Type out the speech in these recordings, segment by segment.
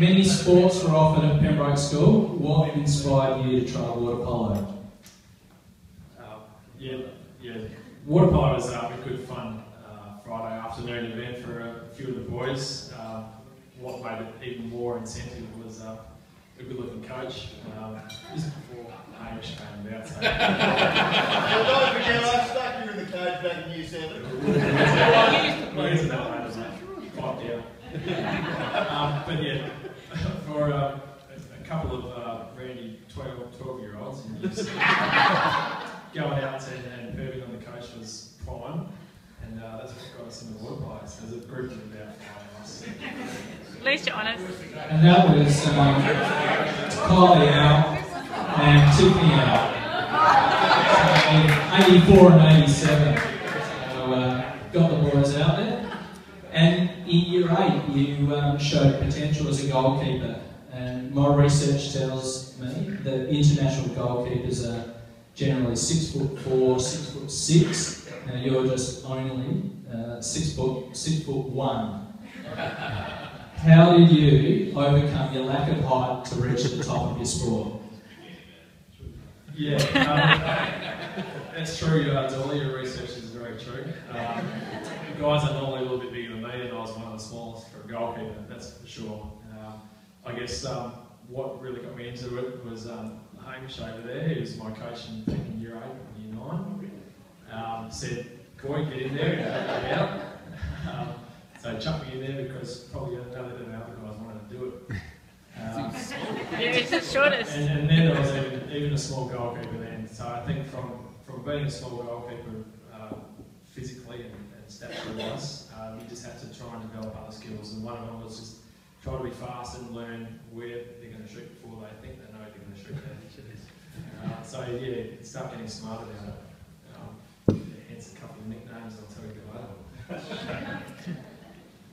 Many sports were offered at Pembroke School. What inspired you to try water polo? Water polo was a good fun Friday afternoon event for a few of the boys. What made it even more incentive was a good-looking coach. This is before Hamish came about. So. Don't forget, I stuck you in the cage back in Year 7. Quite down. But yeah, for a couple of randy 12-year-olds going out and perving on the coach was prime, and that's what got us into water polo. There's a group of about 5 of us. At least you're honest. And that was Kylie out and Tiffany out. So, 84 and 87. So got the boys out there. And in Year 8, you showed potential as a goalkeeper. And my research tells me that international goalkeepers are generally 6'4", 6'6". Now you're just only 6'1". How did you overcome your lack of height to reach the top of your sport? Yeah, that's true, Dolly. Your research is very true. Guys are normally a little bit bigger than me, and I was one of the smallest for a goalkeeper, that's for sure. I guess what really got me into it was Hamish over there. He was my coach in Year 8 and Year 9. Said, "Boy, get in there and help me out." So chucked me in there because probably none of the other guys wanted to do it. It's the shortest. And then I was even a small goalkeeper then. So I think from being a small goalkeeper physically and stature-wise, you just have to try and develop other skills. And one of them was just try to be fast and learn where they're going to shoot before they think they know they're going to shoot. So yeah, start getting smart about it. Hence a couple of nicknames I'll tell you later.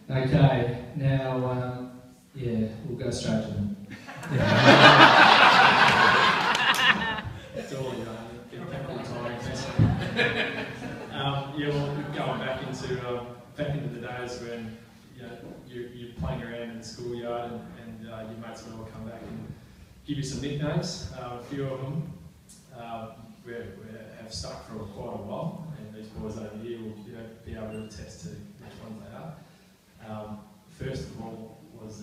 Okay, now, yeah, we'll go straight to them. It's all yeah, well, going back into the days when you're playing around in the schoolyard and your mates will all come back and give you some nicknames. A few of them have stuck for quite a while, and these boys over here will be able to attest to which ones they are. First of all was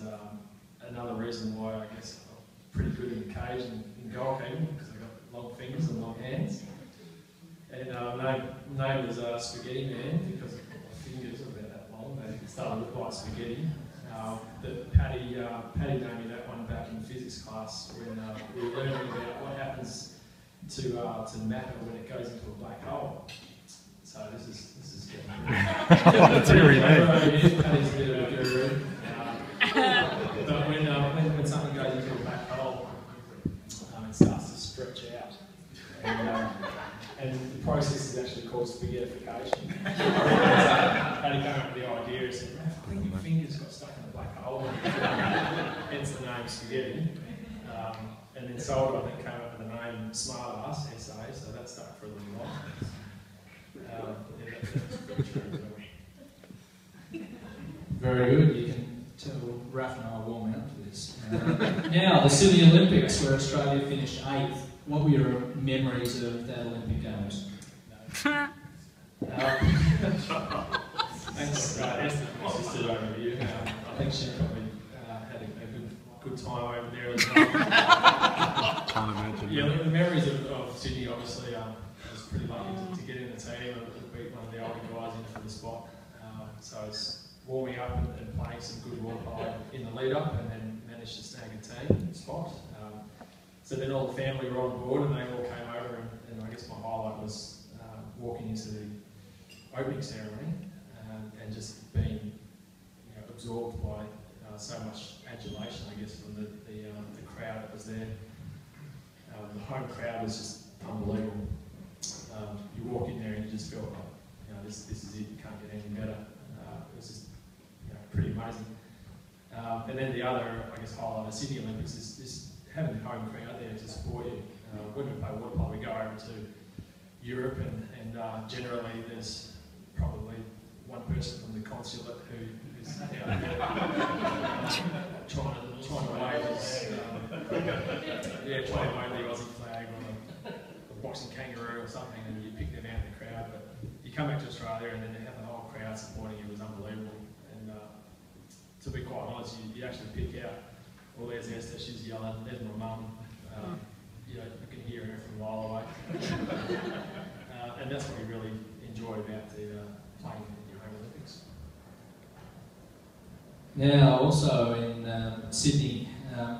another reason why I guess I'm pretty good in the cage and in goalkeeping, because I've got long fingers and long hands. And name was Spaghetti Man because my fingers are about that long. They started to look like spaghetti. Paddy named me that one back in physics class when we were learning about what happens to matter when it goes into a black hole. So this is getting That's very nice. Paddy's a bit of a guru. But when something goes into a black hole, it starts to stretch out. And the process is actually called spaghettification. Paddy came up with the idea and said, "I think your fingers got stuck in a black hole." Hence the name spaghetti. And then Solder, I think, came up with the name Smartass, SA, so that stuck for a little while. That's pretty true. Very good, you can tell Raph and I are warming up for this. Now, the Sydney Olympics, where Australia finished 8th. What were your memories of that Olympic Games? Thanks, Esther, my sister over here. I think she probably had a good time over there as well. Can't imagine. Yeah, the memories of Sydney, obviously, I was pretty lucky to get in the team and beat one of the older guys in for the spot. So it's warming up and playing some good water polo in the lead up, and then managed to snag a team spot. So then all the family were on board and they all came over, and I guess my highlight was walking into the opening ceremony and just being absorbed by so much adulation, I guess, from the crowd that was there. The home crowd was just unbelievable. You walk in there and you just feel like, this is it, you can't get any better. It was just pretty amazing. And then the other, I guess, highlight of the Sydney Olympics is having the home crowd there to support you. When we play water polo, we go over to Europe, and generally there's probably one person from the consulate who's out there trying to wave only Aussie flag or a boxing kangaroo or something, and you pick them out in the crowd. But you come back to Australia and then you have the whole crowd supporting you. It was unbelievable. And to be quite honest, you actually pick out, well, there's Esther, she's yelling, there's my mum. You know, you can hear her from a mile away. And that's what you really enjoy about the playing in your home Olympics. Now, also in Sydney,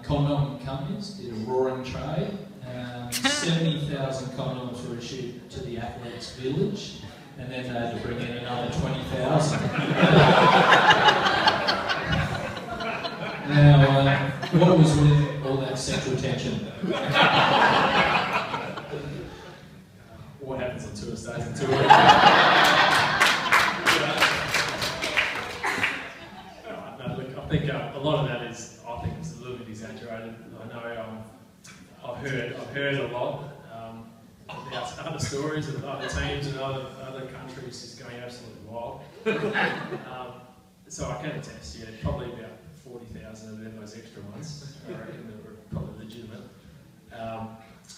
condom companies did a roaring trade. 70,000 condoms were issued to the athletes' village, and then they had to bring in another 20,000. Now, what was with all that sexual tension? What happens on tour stays on tour. No, look, I think a lot of that is, I think it's a little bit exaggerated. I know I've heard a lot about other stories of other teams and other countries just going absolutely wild. So I can attest, yeah, probably about 40,000 of them, those extra ones, I reckon, that were probably legitimate.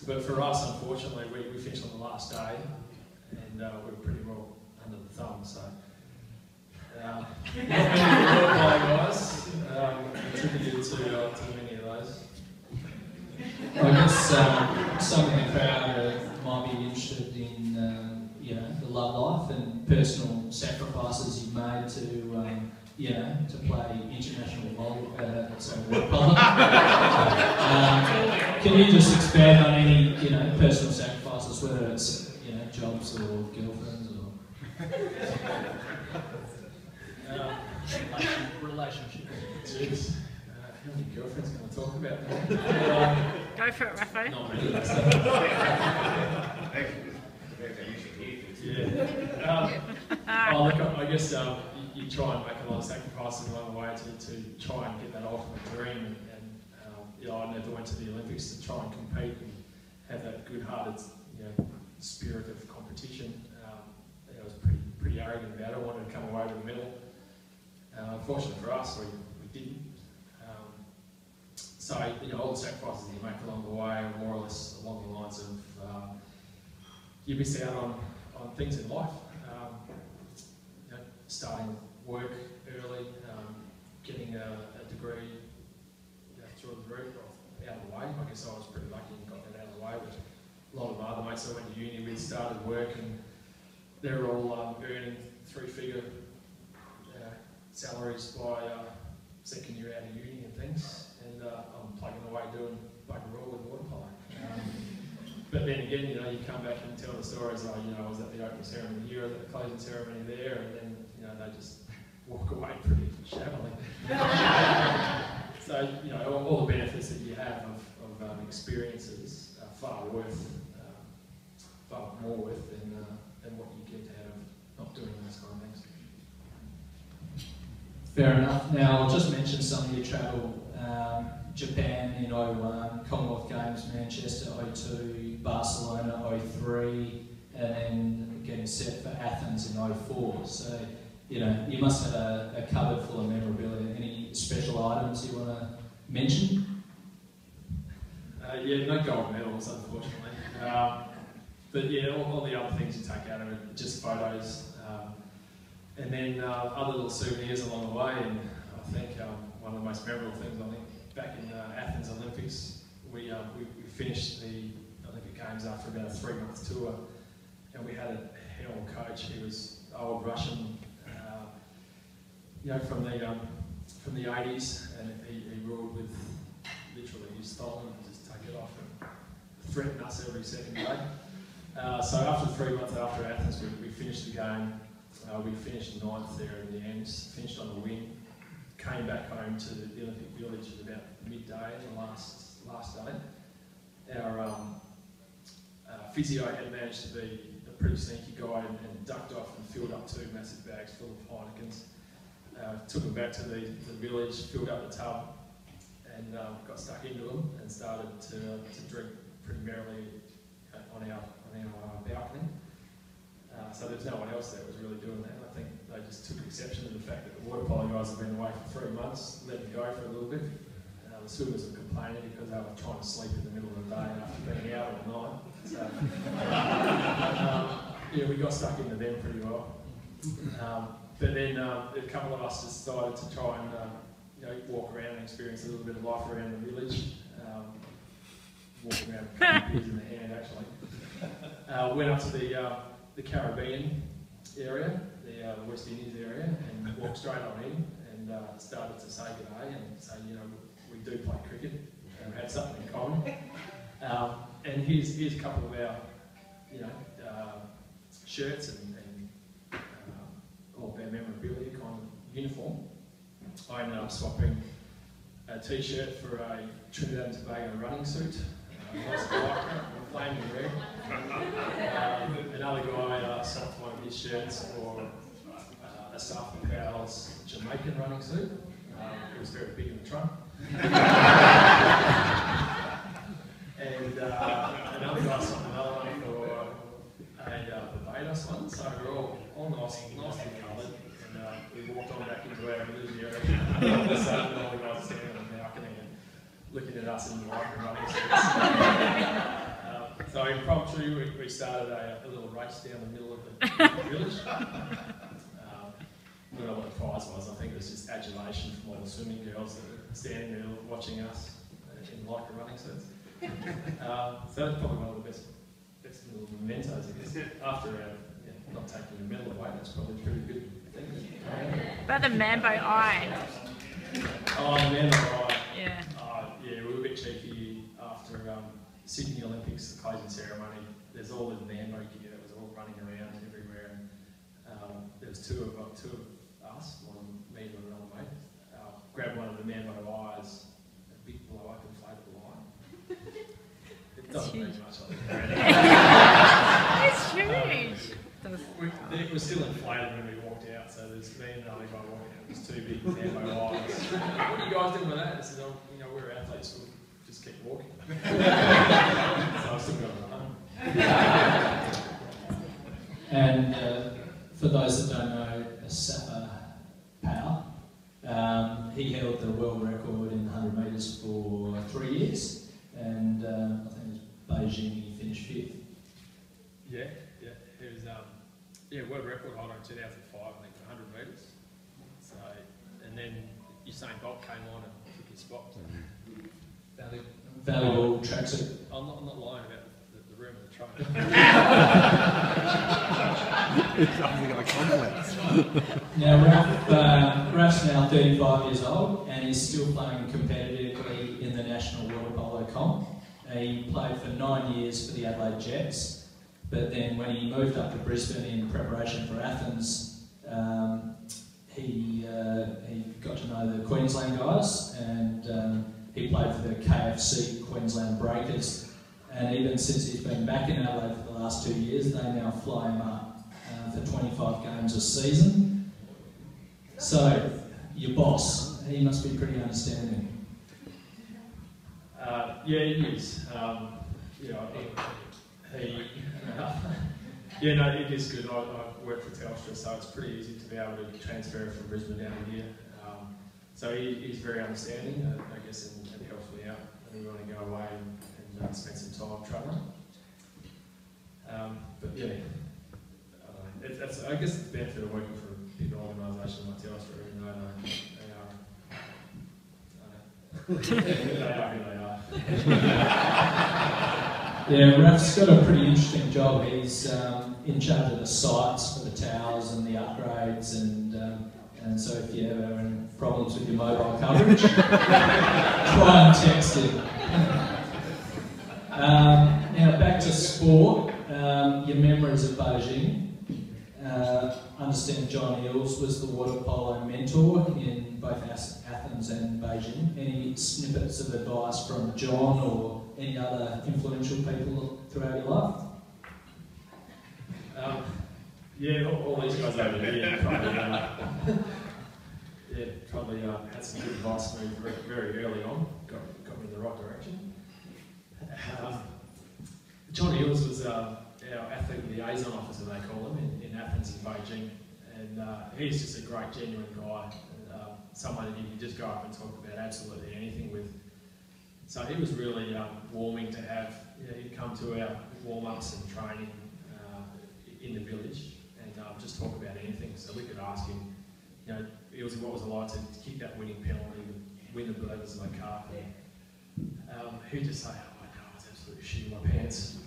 But for us, unfortunately, we finished on the last day, and we were pretty well under the thumb. So not many water guys contributed to many of those. I guess some in the crowd might be interested in you know, the love life and personal sacrifices you've made to you know, to play international water polo. Can you just expand on any, you know, personal sacrifices, whether it's, you know, jobs or girlfriends or Relationships. Jeez. How many girlfriends can I talk about? Go for it, RAFO. Not really. Yeah. Look, I guess you try and make a lot of sacrifices along the way to try and get that ultimate dream. And you know, I never went to the Olympics to try and compete and have that good-hearted, you know, spirit of competition. I was pretty arrogant about it. I wanted to come away with a medal. Unfortunately for us, we didn't. So, you know, all the sacrifices you make along the way are more or less along the lines of you miss out on things in life. You know, starting work early, getting a degree, you know, through the roof, out of the way. I guess I was pretty lucky and got that out of the way. But a lot of my other mates I went to uni with started work, and they're all earning three-figure salaries by second year out of uni and things. And I'm plugging away doing bugger all with water polo. But then again, you know, you come back and tell the stories, oh, you know, I was at the opening ceremony here, I was at the closing ceremony there, and then, you know, they just walk away pretty shabbily. So, you know, all the benefits that you have of experiences are far more worth than what you get out of not doing those kind of things. Fair enough. Now, I'll just mention some of your travel. Japan in 01, Commonwealth Games, Manchester 02, Barcelona 03, and then getting set for Athens in 04. So, you know, you must have a cupboard full of memorabilia. Any special items you want to mention? Yeah, no gold medals, unfortunately. But yeah, all the other things you take out of it, just photos. And then other little souvenirs along the way. And I think one of the most memorable things, I think, back in Athens Olympics, we finished the Olympic Games after about a 3-month tour, and we had a hell coach. He was old Russian, you know, from the 80s, and he ruled with literally his thumb and just take it off and threaten us every second day. So after 3 months after Athens, we finished the game. We finished 9th there in the end, finished on the win. Came back home to the Olympic Village at about midday, the last day. Our physio had managed to be a pretty sneaky guy and ducked off and filled up 2 massive bags full of Heinekens. Took them back to the village, filled up the tub, and got stuck into them and started to drink pretty merrily on our balcony. So there's no one else that was really doing that. I think they just took exception to the fact that the water polo guys had been away for 3 months, let them go for a little bit. the swimmers were complaining because they were trying to sleep in the middle of the day after being out all night. So, yeah, we got stuck into them pretty well. But then a couple of us decided to try and walk around and experience a little bit of life around the village. Walking around with a couple of beers in the hand, actually. Went up to the Caribbean area, the West Indies area, and walked straight on in and started to say good day and say, we do play cricket and we had something in common. And here's a couple of our, shirts and all of our memorabilia, kind of uniform. I ended up swapping a t-shirt for a Trinidad and Tobago running suit. Nice lycra, flaming red. Another guy swapped one of his shirts for a Staff and Powell's Jamaican running suit. It was very big in the trunk. And another guy swapped another one for a Barbados one. So we're all nicely coloured. And we walked on back into our village area. All of a sudden, all the guys standing on the balcony and looking at us in the lycra running suits. So impromptu, we started a little race down the middle of the village. I don't know what the prize was. I think it was just adulation from all the swimming girls that were standing there watching us in lycra running suits. So that's probably one of the best little mementos, I guess. After not taking the medal away, that's probably a pretty good thing. About the Mambo Eye. Oh, the Mambo Eye. Yeah. Yeah, we were a bit cheeky after Sydney Olympics, the closing ceremony. There's all the Mambo gear that was all running around everywhere. And there was two of us, one me and another mate, grabbed one of the Mambo Eyes, a big blow-up inflatable eye. It doesn't mean much, I think. It's huge. It was still inflated when we walked out, so there's me and another guy walking out. It was two big Mambo Eyes. What are you guys doing with that? I said, we're athletes, we'll just keep walking. So I've still got it home. And for those that don't know, Safa Powell, he held the world record in 100 metres for 3 years, and I think it was Beijing he finished 5th. Yeah. It was world record holder in 2005, I think, for 100 metres. So, and then Usain Bolt came on and took his spot. Valuable tracksuit. I'm not lying about the room of the truck. It's something like complex. Now, Raf's now 35 years old and he's still playing competitively in the National Water Polo comp. He played for 9 years for the Adelaide Jets, but then when he moved up to Brisbane in preparation for Athens, he got to know the Queensland guys, and he played for the KFC Queensland Breakers. And even since he's been back in Adelaide for the last 2 years, they now fly him up for 25 games a season. So, your boss, he must be pretty understanding. Yeah, he is. It is good. I work for Telstra, so it's pretty easy to be able to transfer from Brisbane down here. So he's very understanding, I guess, and it helps me out when we want to go away and spend some time travelling. But yeah, I guess it's the benefit of working for a big organisation like Telstra, even though they are who they are. Yeah, Raf's got a pretty interesting job. He's in charge of the sites for the towers and the upgrades, and so if you ever have any problems with your mobile coverage, try and text him. Now back to sport. Your memories of Beijing. Understand John Eales was the water polo mentor in both Athens and Beijing. Any snippets of advice from John or any other influential people throughout your life? All these guys over here probably had some good advice for me very early on. Got me in the right direction. John Eales was our athlete liaison officer, they call him, in Athens and Beijing. And he's just a great, genuine guy. And, someone that you can just go up and talk about absolutely anything with. So it was really warming to have, he'd come to our warm-ups and training in the village and just talk about anything. So we could ask him, what was it like to kick that winning penalty and win the Bleders in the cup? He'd just say, oh no, I was absolutely shitting my pants.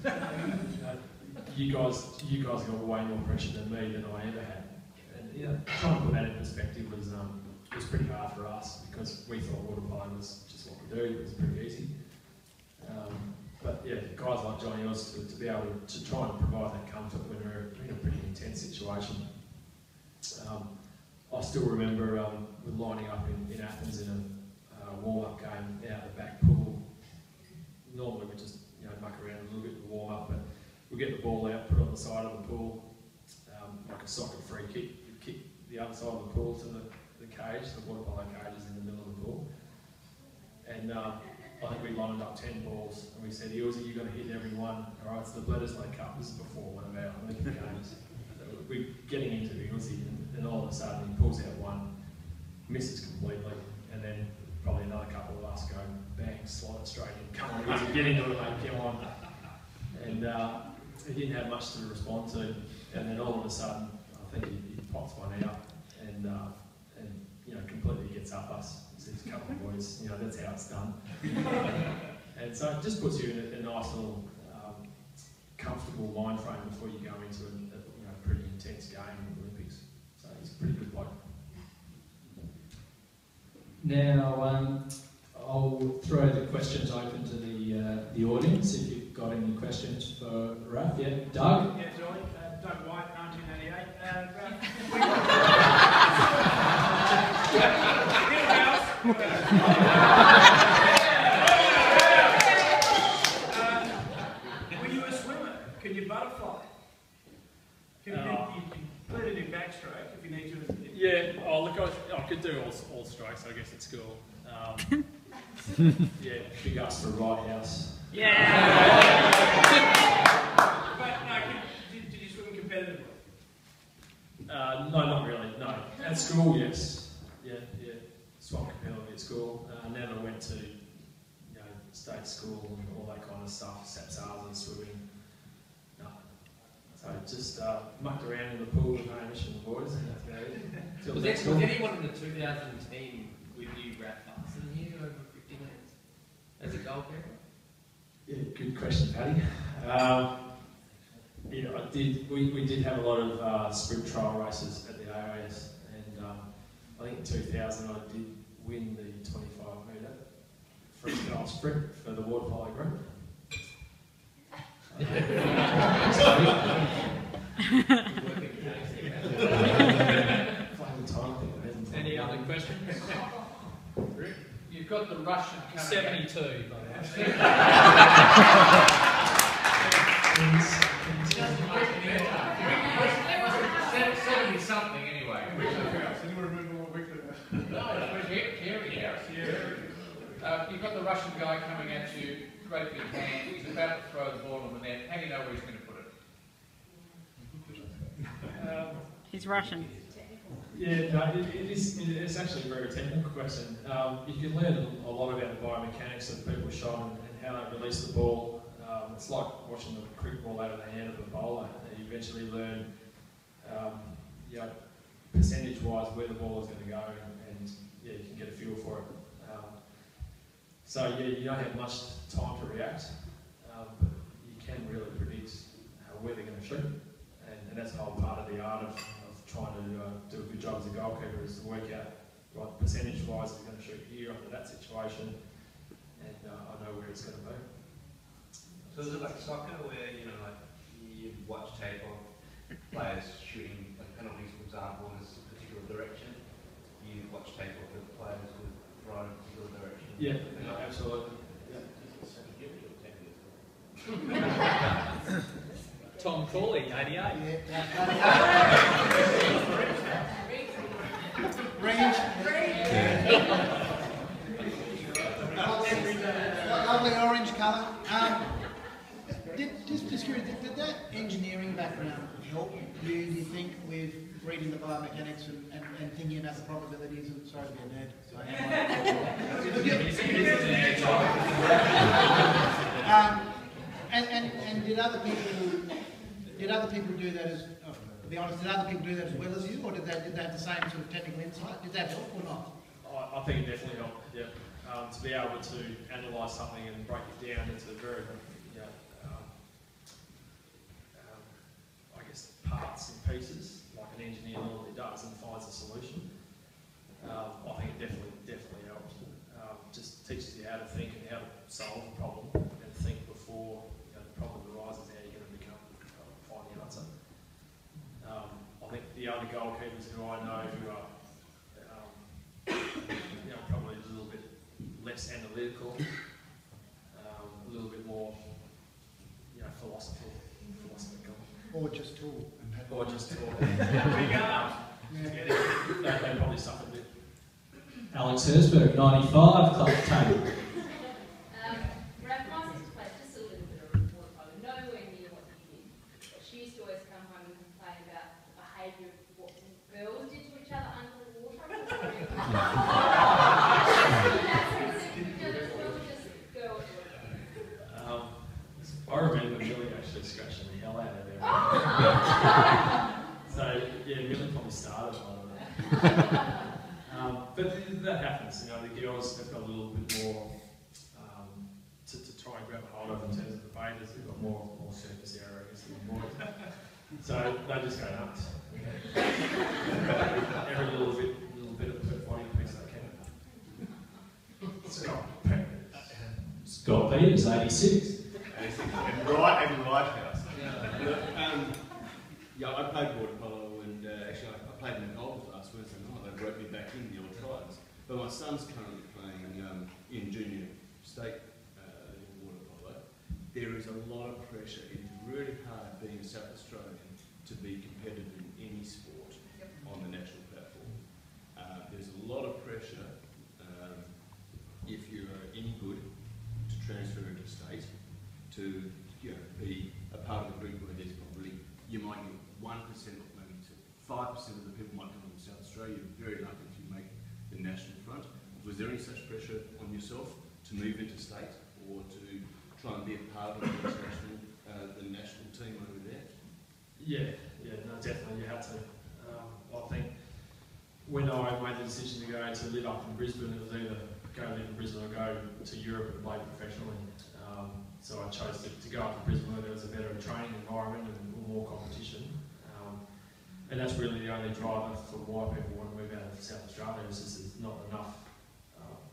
You guys got way more pressure than me than I ever had. And trying to put that in perspective was pretty hard for us because we thought water polo was just what we do. It was pretty easy. But yeah, guys like Johnny Oz to be able to try and provide that comfort when we're in a pretty intense situation. I still remember lining up in Athens in a warm-up game out the back pool. Normally we just muck around a little bit with the warm-up, but we get the ball out, put it on the side of the pool, like a soccer free kick. You kick the other side of the pool to the cage, the water polo cage is in the middle of the pool. And I think we lined up 10 balls and we said, Eelsy, you've got to hit every one. All right, it's the Bledisloe Cup. This is before one of our Olympic games. So we're getting into Eelsy and all of a sudden he pulls out one, misses completely, and then probably another couple of us go, bang, slide it straight in. Come on, Eelsy, get into it, mate, come on. And he didn't have much to respond to. And then all of a sudden, I think he pops one out and completely gets up us. Says, come on boys, that's how it's done. And so it just puts you in a nice little comfortable mind frame before you go into a pretty intense game in the Olympics. So he's a pretty good bloke. Now, I'll throw the questions open to the audience. If you've got any questions for Raf, yeah, Doug. Yeah, Joy. Doug White, 1988. Were you a swimmer? Can you butterfly? You put it in backstroke if you need to. Yeah, look, I could do all strokes, I guess, at school. Yeah, big ups for Right House. Yeah. But no, did you swim competitively? No, not really, no. At school, yes. Yeah. Swam competitively at school. And then I went to, state school and all that kind of stuff, SAPSARS and swimming. No. So just mucked around in the pool with Hamish and the boys. And that's about it. Was anyone in the 2000 team with you, Raf, faster than you over 50 minutes as a goalkeeper? Yeah, good question, Paddy. We did have a lot of sprint trial races at the AIS, and I think in 2000 I did win the 25 metre freestyle sprint for the water polo group. Any other questions? You've got the Russian coming 72, by the way. 70-something anyway. You've got the Russian guy coming at you, great big hand, he's about to throw the ball on the net. How do you know where he's going to put it? He's Russian. Yeah, no, it's actually a very technical question. You can learn a lot about the biomechanics of people's shot and how they release the ball. It's like watching the cricket ball out of the hand of a bowler. You eventually learn, percentage-wise where the ball is going to go, and you can get a feel for it. So you don't have much time to react, but you can really predict where they're going to shoot, and that's the whole part of the art of trying to do a good job as a goalkeeper, is to work out what percentage-wise is going to shoot here under that situation, and I know where it's going to be. So is it like soccer, where you watch tape of players shooting like penalties, for example, in a particular direction? You watch tape of the players who throw in a particular direction. Yeah, absolutely. Tom Corley, 88. Range. Lovely orange colour. Just curious, did that engineering background help you, do you think, with reading the biomechanics and thinking about the probabilities of, sorry to be a nerd. did other people do that as, to be honest, did other people do that as well as you, or did they have the same sort of technical insight? Did that help or not? I think it definitely helped, yeah. To be able to analyse something and break it down into very, you know, I guess, parts and pieces, like an engineer normally does, and finds a solution. I think it definitely helps. Just teaches you how to think and how to solve a problem, and think before the problem arises, how you're going to find the answer. I think the other goalkeepers who I know who are probably a little bit less analytical, a little bit more, philosophical. Or just talk. Or just talk. Big arms. They probably suffer a bit. Alex Hersberg, 95, club table. Raph, my sister plays just a little bit of water polo, nowhere near what you did. But she used to always come home and complain about the behaviour of what girls did to each other under the water. I remember Millie actually scratching the hell out of her. So, yeah, Millie probably started on that. But that happens, the girls have got a little bit more to try and grab a hold of in terms of the baiters. They've got more surface area, I guess, than the boys. So they just go nuts. Every little bit of the body piece they can. Scott Peters, 86. And right house. Yeah, I played water polo, and actually I played in the Gold last Wednesday night. They brought me back in the old tries. But my son's currently playing in junior state water polo. There is a lot of pressure. It's really hard being a South Australian to be competitive in any sport on the national platform. There's a lot of pressure if you're any good to transfer into state, to be a part of a group where there's probably, you might get 1% or maybe 5% of the people might come from South Australia. You're very lucky if you make the national front. Was there any such pressure on yourself to move into state or to try and be a part of the national team over there? Yeah, no, definitely you had to. I think when I made the decision to go to live up in Brisbane, it was either go live in Brisbane or go to Europe and play professionally. So I chose to go up to Brisbane where there was a better training environment and more competition. And that's really the only driver for why people want to move out of South Australia, is just there's not enough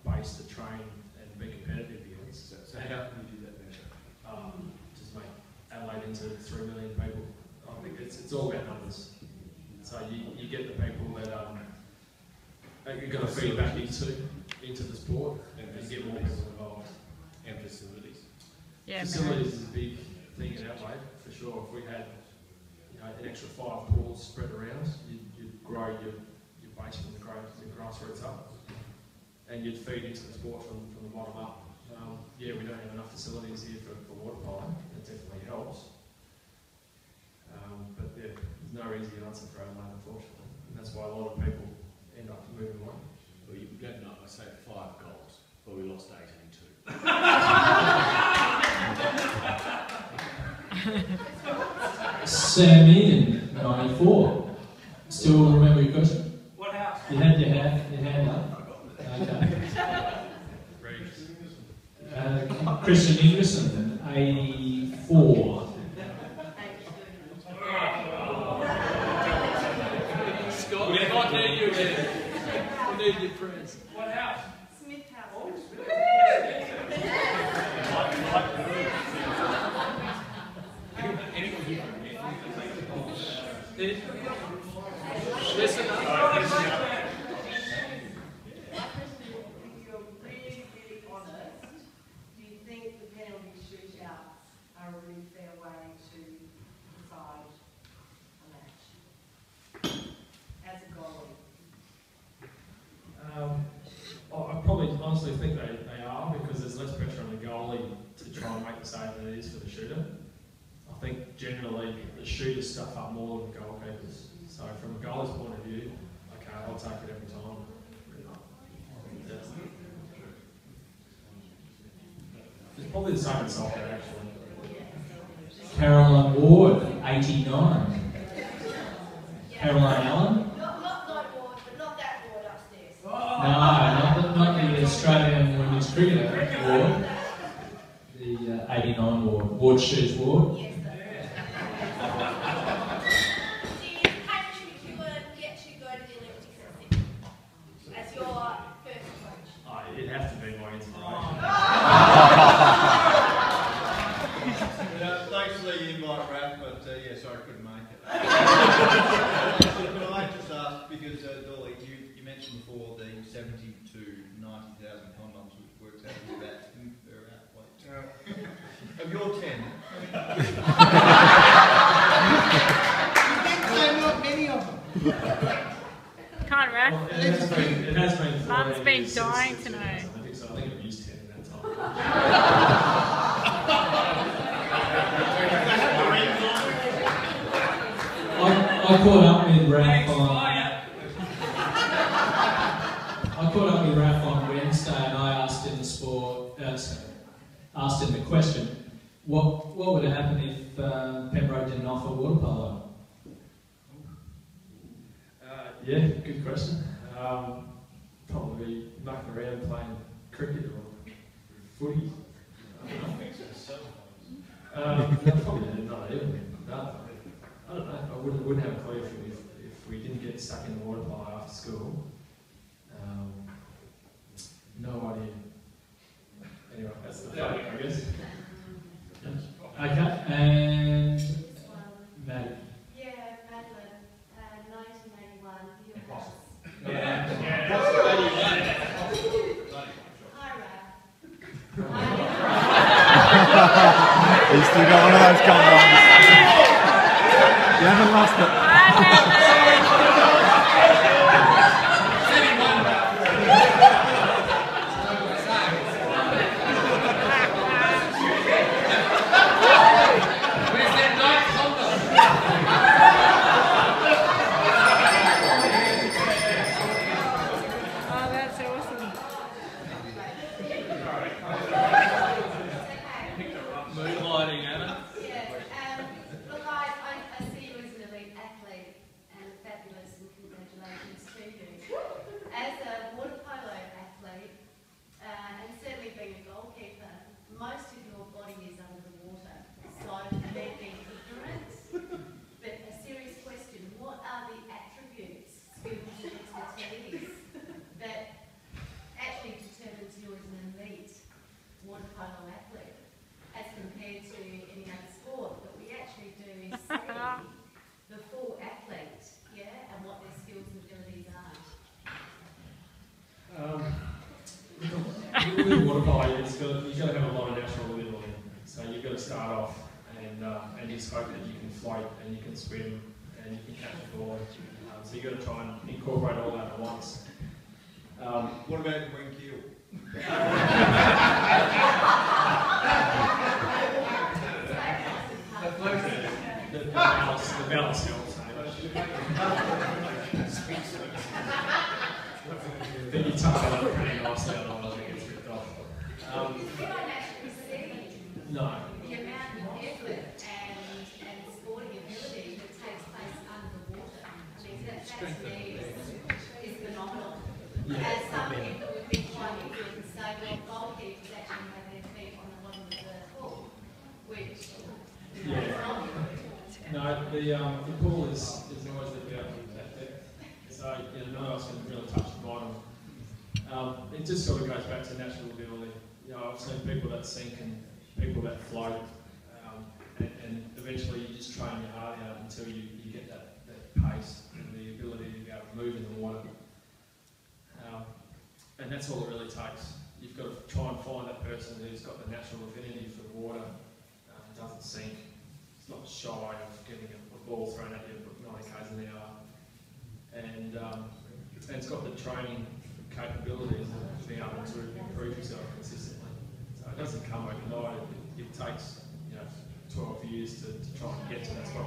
base to train and be competitive against. So how can you do that better? Just make Adelaide into 3 million people. I think it's all about numbers. So you get the people that you've got to feed back into the sport and get more people involved. And facilities. Yeah, Facilities is a big thing in Adelaide, for sure. If we had an extra 5 pools spread around, you'd grow your base from the grassroots up, and you'd feed into the sport from the bottom up. We don't have enough facilities here for water polo. It definitely helps. But there's no easy answer for Adelaide, unfortunately. And that's why a lot of people end up moving away. Well, you can go I say 5 goals, but we lost 18-2. Sam Ian, 94. Still remember your question? What house? You had your hand up? Okay. Christian Ingerson, 84. Scott, we might need you again. We need your friends. What house? Smith House. Oh, Smith. Listen up. If you're really, really honest, do you think the penalty shootouts are a really fair way to decide a match as a goalie? I probably honestly think they are, because there's less pressure on the goalie to try and make the save than it is for the shooter. I think generally the shooters stuff up more than the goalkeepers. So from a goalie's point of view, okay, I'll take it every time. Yeah. It's probably the same in soccer, actually. Caroline Ward, 89. Caroline Allen? Not Ward, but not that Ward upstairs. No, not the Australian Women's Cricketer Ward. The 89 Ward. Ward Shoes Ward. Yes, she is actually cured, yet she go to the Olympics at Sydney as your first coach. Oh, it'd have to be my inspiration. Thanks for the invite, Raph, but yeah, sorry I couldn't make it. But I just asked because, Dolly, you mentioned before the 70 to 90,000 condoms, which works out to about 10 per athlete. Of your 10. You did say not many of them. Come on, Raph. Well, it has been Mum's been since dying the to know. 2000s, I think so. I think I've used 10 in that time. I caught up with Raph on Wednesday, and I asked him asked him the question: what would happen if Pembroke didn't offer water polo? Yeah, good question. Probably mucking around playing cricket or footy. Probably not even. No, I don't know. I wouldn't have a clue if we didn't get stuck in the water polo after school. No idea. Anyway, that's the thing, I guess. Okay, and Maddie. Yeah, Madeline, 1981, your house. Hi, Raph. He's still got one of those condoms. You haven't lost it. Oh, that's awesome. Moonlighting, Anna. Yeah, look, I see you as an elite athlete and fabulous, and congratulations to you. As a water polo athlete, and certainly being a goalkeeper, most of your body is under the water. So you may be ignorant, but a serious question: what are the attributes, skills, and expertise that actually determines you as an elite water polo athlete, as compared to any other sport? But we actually do see the full athlete, yeah, and what their skills and abilities are. With water polo, you've got to have a lot of natural ability. So you've got to start off and just hope that you can float and you can swim and you can catch the ball. So you've got to try and incorporate all that at once. What about wing keel? The balance helps. Then you tuck it up pretty nicely, otherwise it gets ripped off. You don't actually see No. the amount of effort and sporting ability that takes place under the water. I mean, that to me is phenomenal. As some people would be quite ignorant and say, well, goalkeepers actually have their feet on the bottom of the pool, which is phenomenal. No, the pool is always about that depth. So none of us can really touch the bottom. It just sort of goes back to natural ability. I've seen people that sink and people that float, and eventually you just train your heart out until you get that pace and the ability to be able to move in the water. And that's all it really takes. You've got to try and find that person who's got the natural affinity for the water, doesn't sink, it's not shy of getting a ball thrown at you at 90 k's an hour, and it's got the training capabilities to be able to improve yourself consistently. So it doesn't come overnight. It takes 12 years to try and get to that spot.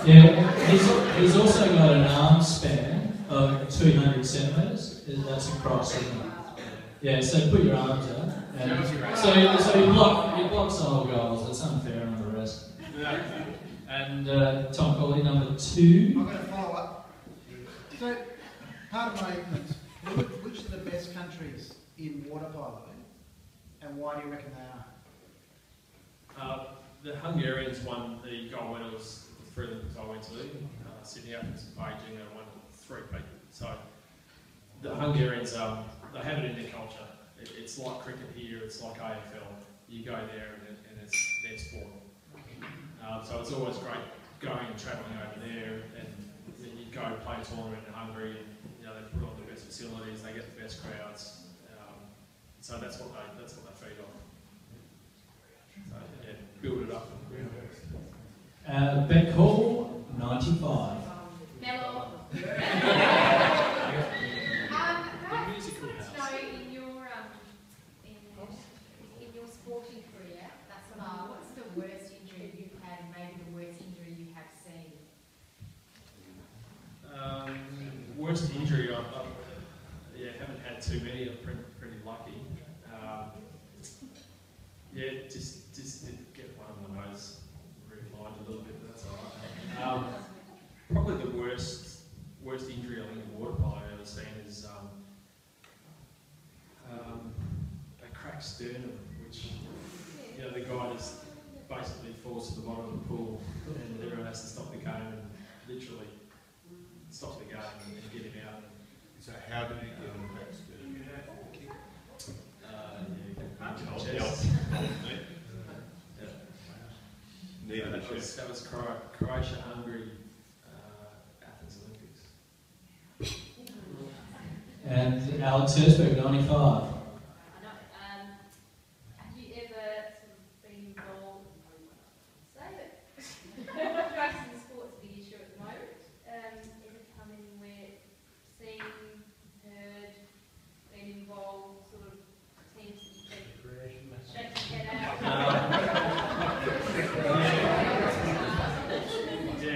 Yeah, he's also got an arm span of 200 centimetres. That's across, isn't it? Yeah, so put your arms out. That was great. So you block sole goals. That's unfair on the rest. And Tom Colley, number 2. I've got a follow-up. So, part of my ignorance, which are the best countries in water polo, and why do you reckon they are? The Hungarians won the gold medals for 3 Olympics I went to. Sydney, Athens, and Beijing, they won 3 people. So the Hungarians, they have it in their culture. It's like cricket here, it's like AFL. You go there and it's their sport. So it's always great going and travelling over there, and then you go play a tournament in Hungary, and they put on the best facilities, they get the best crowds. So that's what they feed on. So yeah, build it up. Beck Hall, 95. Mellow. In your sporting career thus far, what's the worst injury you've had, and maybe the worst injury you have seen? Worst injury, I haven't had too many. I'm pretty lucky. Just did get one of my nose realigned a little bit, but that's alright. Probably the worst injury I think in water polo I've ever seen is a cracked sternum, which the guy just basically falls to the bottom of the pool, and everyone has to stop the game and literally stop the game and get him out. So how did he get on the cracked sternum? That was Croatia, Hungary, Athens Olympics. And Alex Hersberg, 95. Have you ever sort of been involved, say that drugs in sports is a big issue at the moment, ever come anywhere, seen, heard, been involved, sort of teams that you think shake your head out?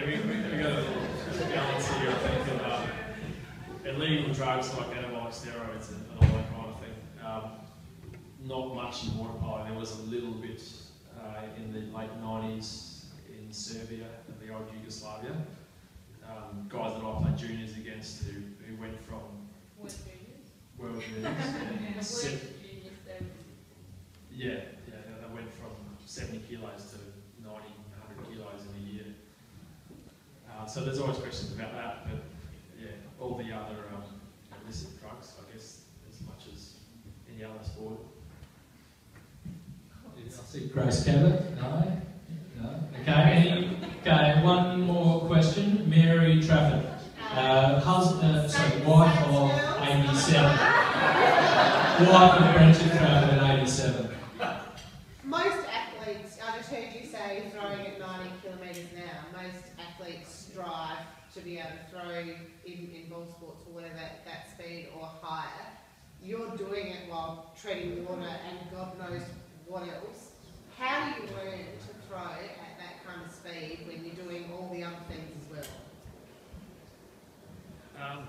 We got a little balance here, I think, of illegal drugs like anabolic steroids and all that kind of thing. Not much in water polo. There was a little bit in the late 90s in Serbia and the old Yugoslavia. Guys that I played juniors against who went from World Juniors. They went from 70 kilos to 90, 100 kilos in a year. So there's always questions about that, but all the other illicit drugs, I guess, as much as any other sport. I see Grace Cabot. No? Okay, one more question. Mary Trafford. Wife of 87. Wife of Brenton Trafford at 87. Most athletes, I just heard you say throwing at 90 kilometres an hour, most athletes strive to be able to throw in ball sports or whatever that speed or higher. You're doing it while treading water and God knows what else. How do you learn to throw at that kind of speed when you're doing all the other things as well?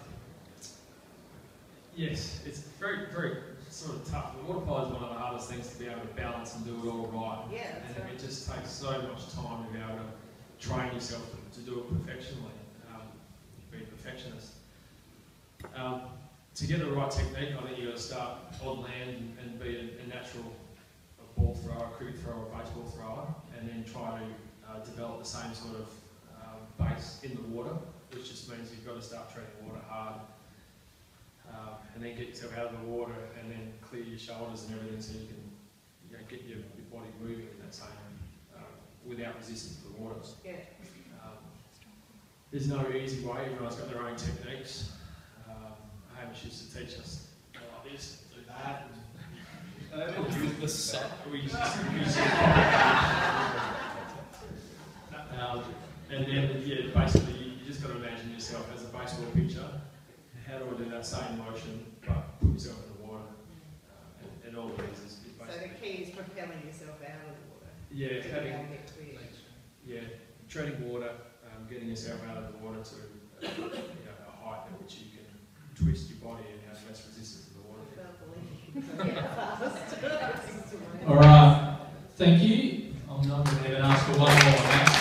Yes, it's very, very sort of tough. The water polo is one of the hardest things to be able to balance and do it all right. Yeah, and it just takes so much time to be able to train yourself to do it perfectionally, be a perfectionist. To get the right technique, I think you've got to start on land and be a natural ball thrower, cricket thrower, baseball thrower, and then try to develop the same sort of base in the water, which just means you've got to start treading water hard, and then get yourself out of the water and then clear your shoulders and everything so you can get your body moving in that same, without resistance to the water. Yeah. There's no easy way, everyone's got their own techniques. Hamish used to teach us, go like this, do that. And then, basically, you just got to imagine yourself as a baseball pitcher. How do I do that same motion, but put yourself in the water? And all of these is basically. So the key is propelling yourself out of the water. Yeah, Yeah. treading water, getting yourself out of the water to a height at which you can twist your body and have less resistance to the water. the league. Fast. All right, thank you. I'm not going to even ask for one more.